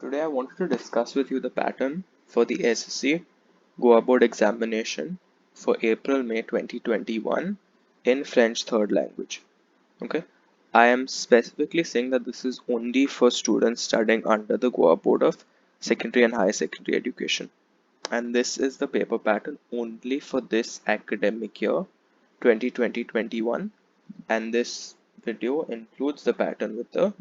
Today I wanted to discuss with you the pattern for the SSC Goa Board examination for April-May 2021 in French third language. Okay, I am specifically saying that this is only for students studying under the Goa Board of Secondary and Higher Secondary Education, and this is the paper pattern only for this academic year 2020-21, and this video includes the pattern with the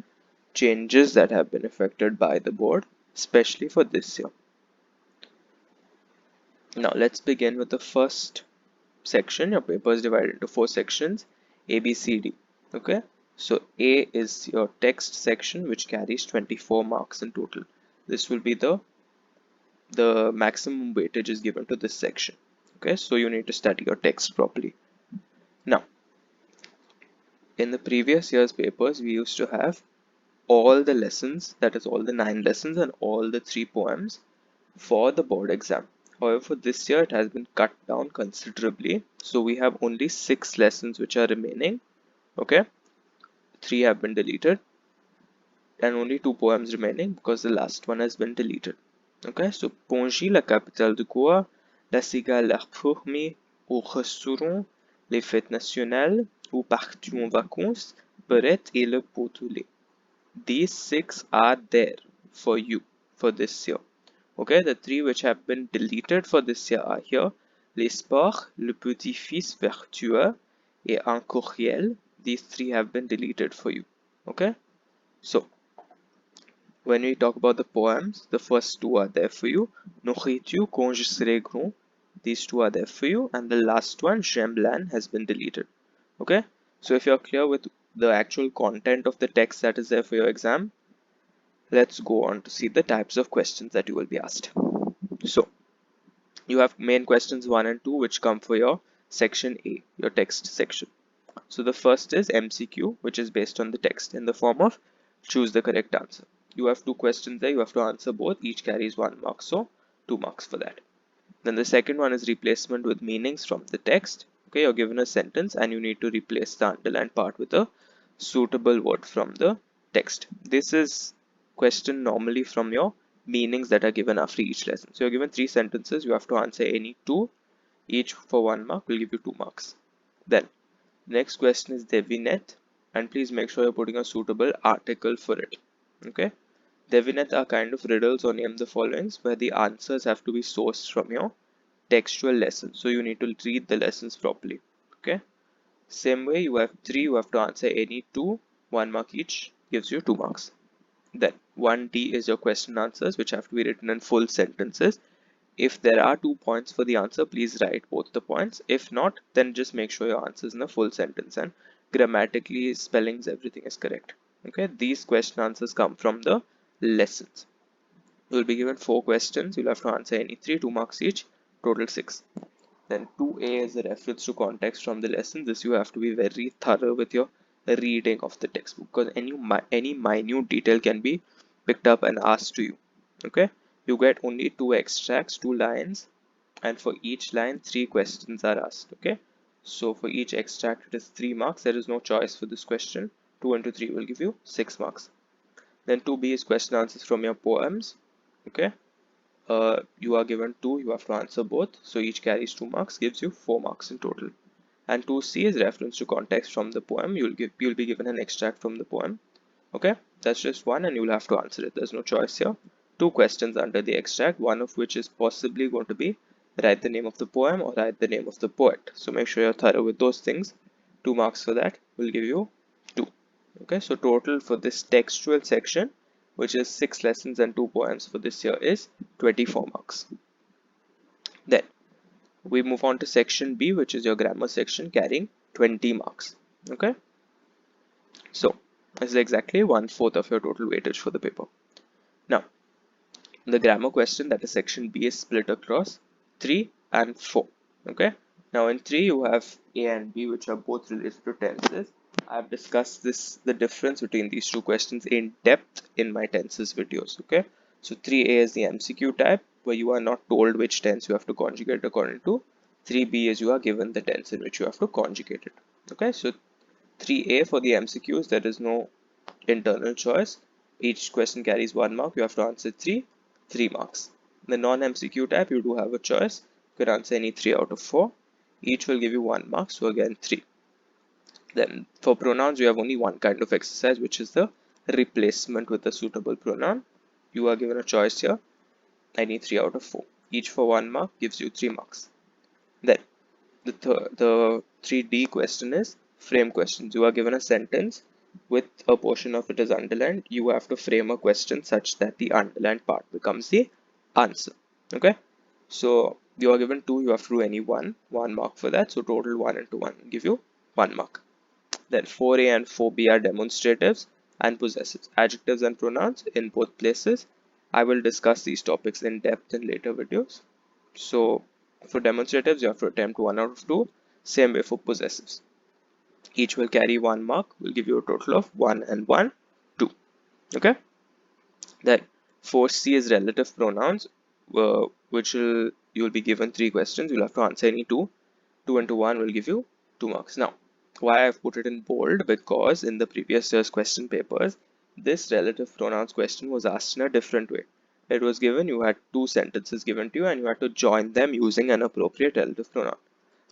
changes that have been affected by the board, especially for this year. Now let's begin with the first section. Your paper is divided into 4 sections, A, B, C, D. Okay, so A is your text section, which carries 24 marks in total. This will be the maximum weightage is given to this section. Okay, so you need to study your text properly. Now, in the previous year's papers, we used to have all the lessons, that is all the 9 lessons and all the 3 poems for the board exam. However, this year it has been cut down considerably. So we have only 6 lessons which are remaining. Okay, 3 have been deleted and only 2 poems remaining because the last one has been deleted. Okay, so Pongy, la capitale de Goa, la cigale, la fourmi, au restaurant, les fêtes nationales, ou partout en vacances, Beret et le Potoulé. These 6 are there for you for this year. Okay, the 3 which have been deleted for this year are here: les sports, le petit-fils vertueux, et un courriel. These 3 have been deleted for you. Okay, so when we talk about the poems, the first 2 are there for you. Nourriture quand je serai grand. These 2 are there for you, and the last one, J'aime has been deleted. Okay, so if you're clear with the actual content of the text that is there for your exam, let's go on to see the types of questions that you will be asked. So you have main questions 1 and 2 which come for your section A, your text section. So the first is MCQ, which is based on the text in the form of choose the correct answer. You have 2 questions there, you have to answer both, each carries 1 mark, so 2 marks for that. Then the second one is replacement with meanings from the text. Okay, you're given a sentence and you need to replace the underlined part with a suitable word from the text. This is question normally from your meanings that are given after each lesson. So you're given 3 sentences, you have to answer any 2, each for 1 mark will give you 2 marks. Then next question is devinette, and please make sure you're putting a suitable article for it. Okay, devinette are kind of riddles or name the followings where the answers have to be sourced from your textual lesson, so you need to read the lessons properly. Okay, same way you have 3, you have to answer any 2, 1 mark each, gives you 2 marks. Then 1D is your question answers, which have to be written in full sentences. If there are 2 points for the answer, please write both the points. If not, then just make sure your answer is in a full sentence and grammatically, spellings, everything is correct. Okay, these question answers come from the lessons. You will be given 4 questions. You'll have to answer any 3, 2 marks each, total 6. Then 2A is a reference to context from the lesson. This you have to be very thorough with your reading of the textbook because any minute detail can be picked up and asked to you. Okay, you get only 2 extracts, 2 lines, and for each line 3 questions are asked. Okay, so for each extract it is 3 marks. There is no choice for this question. 2 into 3 will give you 6 marks. Then 2B is question answers from your poems. Okay, you are given 2, you have to answer both, so each carries 2 marks, gives you 4 marks in total. And 2C is reference to context from the poem. You'll be given an extract from the poem. Okay, that's just one and you'll have to answer it. There's no choice here. 2 questions under the extract, one of which is possibly going to be write the name of the poem or write the name of the poet. So make sure you're thorough with those things. 2 marks for that will give you 2. Okay, so total for this textual section, which is 6 lessons and 2 poems for this year, is 24 marks. Then we move on to section B, which is your grammar section, carrying 20 marks. Okay, so this is exactly 1/4 of your total weightage for the paper. Now the grammar question, that is section B, is split across 3 and 4. Okay, now in 3 you have A and B, which are both related to tenses. I've discussed the difference between these 2 questions in depth in my tenses videos. Okay, so 3A is the MCQ type where you are not told which tense you have to conjugate according to. 3B is you are given the tense in which you have to conjugate it. Okay, so 3A for the MCQs, there is no internal choice. Each question carries 1 mark. You have to answer 3 marks. In the non-MCQ type, you do have a choice. You can answer any 3 out of 4. Each will give you 1 mark, so again 3. Then for pronouns, you have only one kind of exercise, which is the replacement with a suitable pronoun. You are given a choice here, any 3 out of 4. Each for 1 mark gives you 3 marks. Then the 3D question is frame questions. You are given a sentence with a portion of it is underlined. You have to frame a question such that the underlined part becomes the answer. Okay, so you are given 2, you have to do any 1 mark for that. So total 1 into 1 give you 1 mark. Then 4A and 4B are demonstratives and possessives, adjectives and pronouns in both places. I will discuss these topics in depth in later videos. So for demonstratives, you have to attempt 1 out of 2. Same way for possessives. Each will carry 1 mark, will give you a total of 1 and 1, 2. Okay. Then 4C is relative pronouns, which you'll be given 3 questions. You'll have to answer any 2. 2 into 1 will give you 2 marks. Now, why I've put it in bold? Because in the previous year's question papers, this relative pronouns question was asked in a different way. It was given, you had 2 sentences given to you and you had to join them using an appropriate relative pronoun.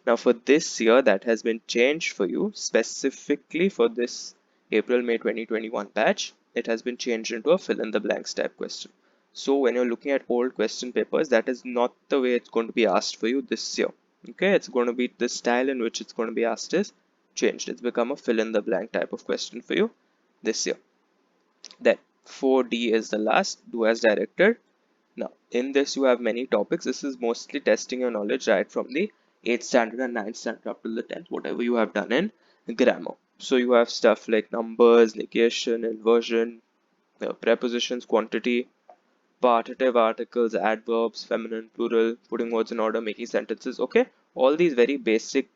Now for this year, that has been changed for you specifically for this April-May 2021 batch. It has been changed into a fill in the blanks type question. So when you're looking at old question papers, that is not the way it's going to be asked for you this year. Okay, it's going to be the style in which it's going to be asked is changed. It's become a fill in the blank type of question for you this year. Then 4D is the last, do as directed. Now in this you have many topics. This is mostly testing your knowledge right from the 8th standard and 9th standard up to the 10th, whatever you have done in grammar. So you have stuff like numbers, negation, inversion, prepositions, quantity, partitive articles, adverbs, feminine, plural, putting words in order, making sentences. Okay, all these very basic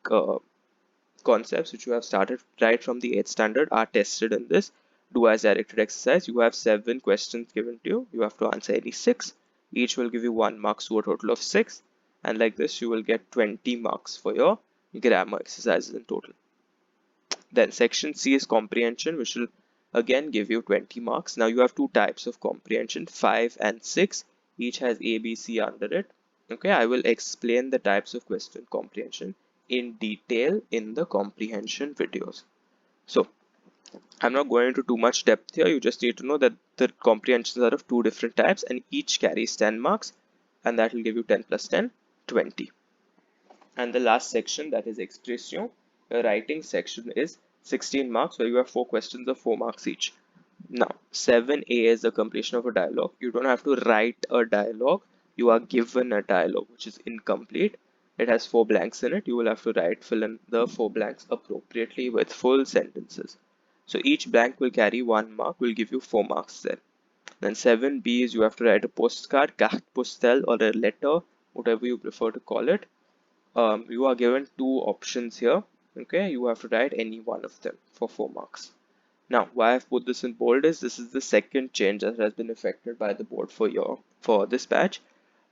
concepts which you have started right from the 8th standard are tested in this do as directed exercise. You have 7 questions given to you. You have to answer any 6. Each will give you 1 mark, so a total of 6. And like this, you will get 20 marks for your grammar exercises in total. Then section C is comprehension, which will again give you 20 marks. Now you have 2 types of comprehension, 5 and 6. Each has A, B, C under it. Okay, I will explain the types of question comprehension in detail in the comprehension videos. So I'm not going into too much depth here. You just need to know that the comprehensions are of 2 different types and each carries 10 marks, and that will give you 10 plus 10, 20. And the last section, that is expression, the writing section, is 16 marks where you have 4 questions of 4 marks each. Now 7A is the completion of a dialogue. You don't have to write a dialogue. You are given a dialogue which is incomplete. It has 4 blanks in it. You will have to fill in the 4 blanks appropriately with full sentences. So each blank will carry 1 mark, will give you 4 marks then. Then 7B is you have to write a postcard, carte postale, or a letter, whatever you prefer to call it. You are given 2 options here. Okay, you have to write any one of them for 4 marks. Now, why I've put this in bold is this is the second change that has been effected by the board for this batch.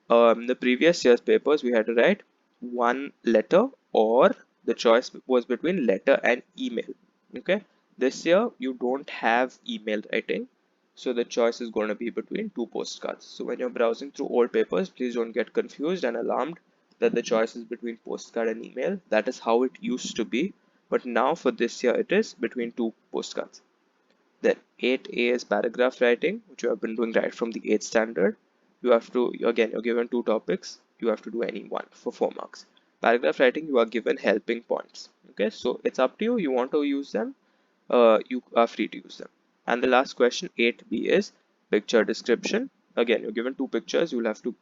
The previous year's papers, we had to write 1 letter, or the choice was between letter and email. Okay, this year you don't have email writing, so the choice is going to be between 2 postcards. So when you're browsing through old papers, please don't get confused and alarmed that the choice is between postcard and email. That is how it used to be, but now for this year it is between 2 postcards. Then 8A is paragraph writing, which you have been doing right from the 8th standard. You have to, again, you're given 2 topics. You have to do any one for 4 marks. Paragraph writing, you are given helping points. Okay, so it's up to you. You want to use them, you are free to use them. And the last question, 8B, is picture description. Again, you're given 2 pictures. You'll have to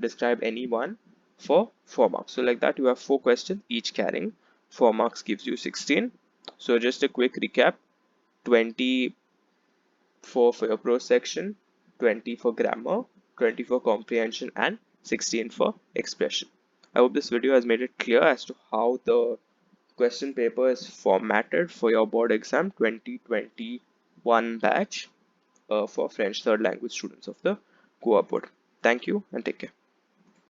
describe any one for 4 marks. So like that, you have 4 questions, each carrying 4 marks, gives you 16. So just a quick recap: 24 for your prose section, 20 for grammar, 20 for comprehension, and 16 for expression. I hope this video has made it clear as to how the question paper is formatted for your board exam 2021 batch for French third language students of the Goa Board. Thank you and take care.